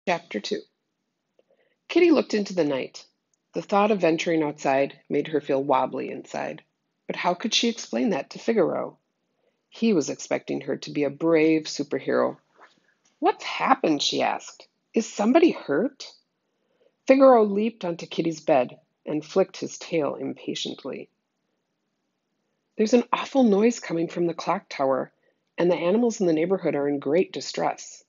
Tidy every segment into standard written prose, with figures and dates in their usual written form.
Chapter 2. Kitty looked into the night. The thought of venturing outside made her feel wobbly inside. But how could she explain that to Figaro? He was expecting her to be a brave superhero. "What's happened?" she asked. "Is somebody hurt?" Figaro leaped onto Kitty's bed and flicked his tail impatiently. "There's an awful noise coming from the clock tower, and the animals in the neighborhood are in great distress.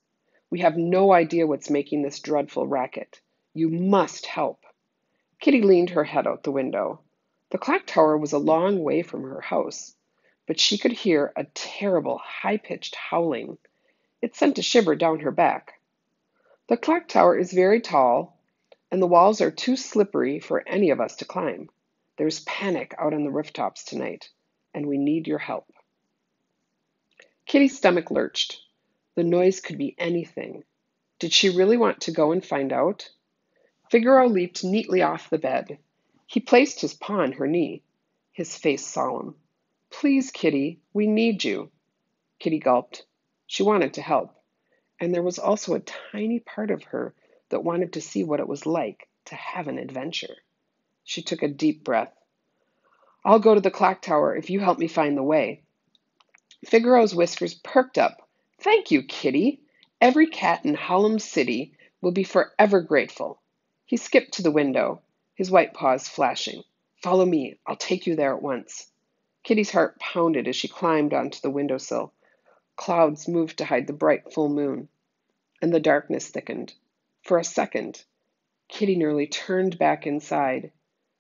We have no idea what's making this dreadful racket. You must help." Kitty leaned her head out the window. The clock tower was a long way from her house, but she could hear a terrible, high-pitched howling. It sent a shiver down her back. "The clock tower is very tall, and the walls are too slippery for any of us to climb. There's panic out on the rooftops tonight, and we need your help." Kitty's stomach lurched. The noise could be anything. Did she really want to go and find out? Figaro leaped neatly off the bed. He placed his paw on her knee, his face solemn. "Please, Kitty, we need you." Kitty gulped. She wanted to help, and there was also a tiny part of her that wanted to see what it was like to have an adventure. She took a deep breath. "I'll go to the clock tower if you help me find the way." Figaro's whiskers perked up. "Thank you, Kitty. Every cat in Hallam City will be forever grateful." He skipped to the window, his white paws flashing. "Follow me. I'll take you there at once." Kitty's heart pounded as she climbed onto the windowsill. Clouds moved to hide the bright full moon, and the darkness thickened. For a second, Kitty nearly turned back inside.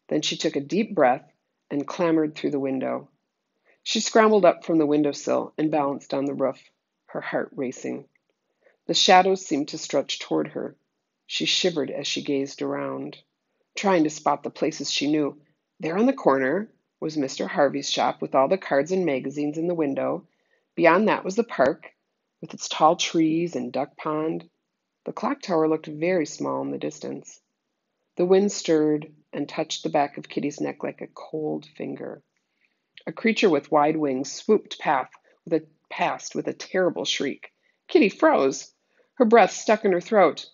Then she took a deep breath and clambered through the window. She scrambled up from the windowsill and balanced on the roof, her heart racing. The shadows seemed to stretch toward her. She shivered as she gazed around, trying to spot the places she knew. There on the corner was Mr. Harvey's shop with all the cards and magazines in the window. Beyond that was the park, with its tall trees and duck pond. The clock tower looked very small in the distance. The wind stirred and touched the back of Kitty's neck like a cold finger. A creature with wide wings swooped past with a terrible shriek. Kitty froze. Her breath stuck in her throat.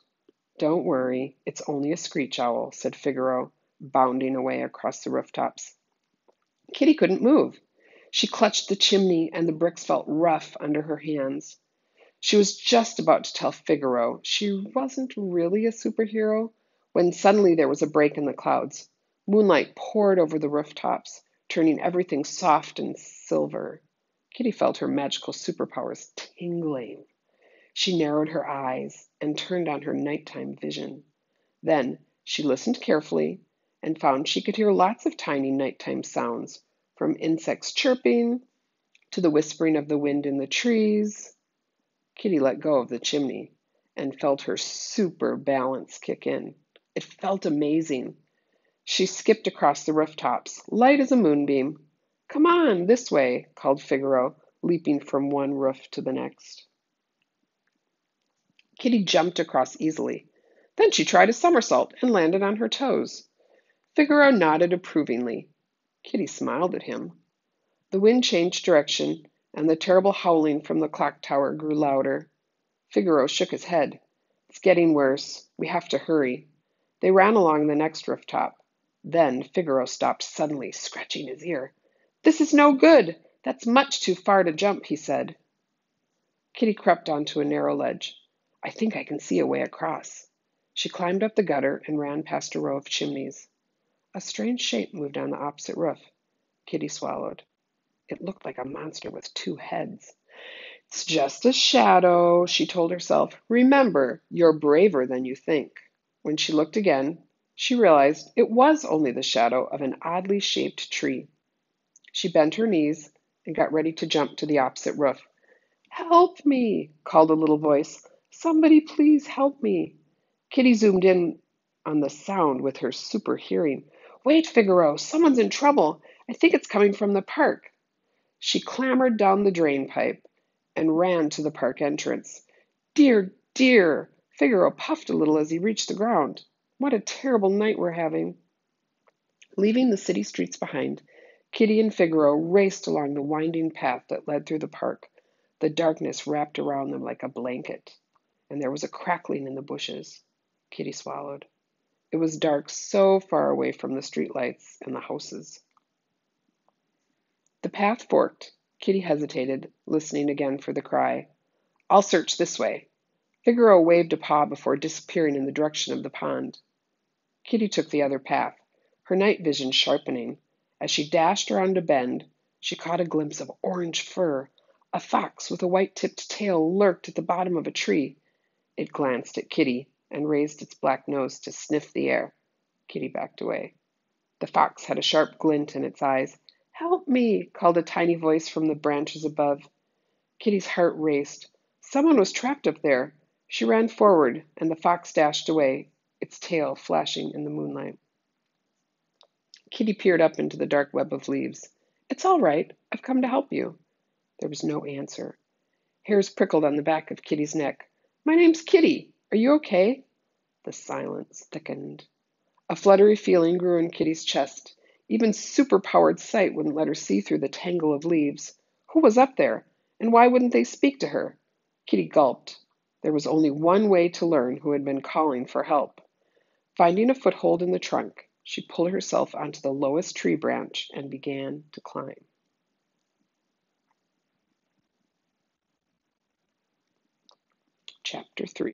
"Don't worry, it's only a screech owl," said Figaro, bounding away across the rooftops. Kitty couldn't move. She clutched the chimney, and the bricks felt rough under her hands. She was just about to tell Figaro she wasn't really a superhero when suddenly there was a break in the clouds. Moonlight poured over the rooftops, turning everything soft and silver. Kitty felt her magical superpowers tingling. She narrowed her eyes and turned on her nighttime vision. Then she listened carefully and found she could hear lots of tiny nighttime sounds, from insects chirping to the whispering of the wind in the trees. Kitty let go of the chimney and felt her super balance kick in. It felt amazing. She skipped across the rooftops, light as a moonbeam. "Come on, this way," called Figaro, leaping from one roof to the next. Kitty jumped across easily. Then she tried a somersault and landed on her toes. Figaro nodded approvingly. Kitty smiled at him. The wind changed direction, and the terrible howling from the clock tower grew louder. Figaro shook his head. "It's getting worse. We have to hurry." They ran along the next rooftop. Then Figaro stopped suddenly, scratching his ear. "This is no good. That's much too far to jump," he said. Kitty crept onto a narrow ledge. "I think I can see a way across." She climbed up the gutter and ran past a row of chimneys. A strange shape moved on the opposite roof. Kitty swallowed. It looked like a monster with two heads. "It's just a shadow," she told herself. "Remember, you're braver than you think." When she looked again, she realized it was only the shadow of an oddly shaped tree. She bent her knees and got ready to jump to the opposite roof. "Help me!" called a little voice. "Somebody please help me!" Kitty zoomed in on the sound with her super hearing. "Wait, Figaro! Someone's in trouble! I think it's coming from the park." She clambered down the drain pipe and ran to the park entrance. "Dear, dear!" Figaro puffed a little as he reached the ground. "What a terrible night we're having!" Leaving the city streets behind, Kitty and Figaro raced along the winding path that led through the park. The darkness wrapped around them like a blanket. and there was a crackling in the bushes. Kitty swallowed. It was dark so far away from the streetlights and the houses. The path forked. Kitty hesitated, listening again for the cry. I'll search this way. Figaro waved a paw before disappearing in the direction of the pond. Kitty took the other path, her night vision sharpening. As she dashed around a bend, she caught a glimpse of orange fur. A fox with a white-tipped tail lurked at the bottom of a tree. It glanced at Kitty and raised its black nose to sniff the air. Kitty backed away. The fox had a sharp glint in its eyes. Help me, called a tiny voice from the branches above. Kitty's heart raced. Someone was trapped up there. She ran forward, and the fox dashed away, its tail flashing in the moonlight. Kitty peered up into the dark web of leaves. It's all right. I've come to help you. There was no answer. Hairs prickled on the back of Kitty's neck. My name's Kitty. Are you okay? The silence thickened. A fluttery feeling grew in Kitty's chest. Even superpowered sight wouldn't let her see through the tangle of leaves. Who was up there? And why wouldn't they speak to her? Kitty gulped. There was only one way to learn who had been calling for help. Finding a foothold in the trunk, she pulled herself onto the lowest tree branch and began to climb. Chapter 3.